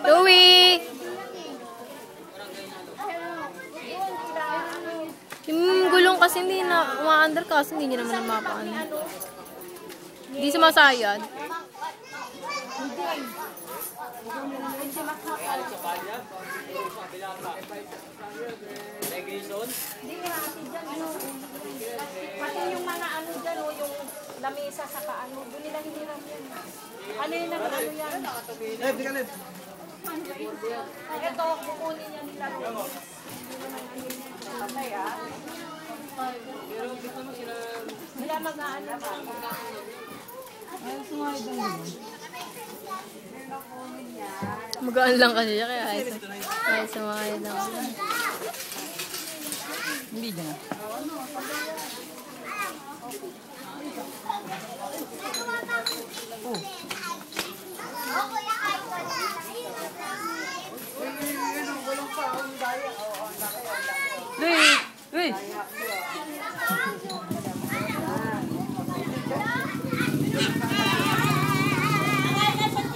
Louie! Yung gulong kasi hindi na uma-under kasi hindi niya naman mapaan. Hindi sumasayad. Pati yung mga ano dyan, yung lamesa sa kaano, doon nila hiniram yan. Ano yun ang ano yan? Ito, kukunin niya nila rin. Patay ah. Wala mag-aano pa. Ay, sumayad lang naman. Magaan lang kasi siya kaya ay sumayad lang. Hindi dyan.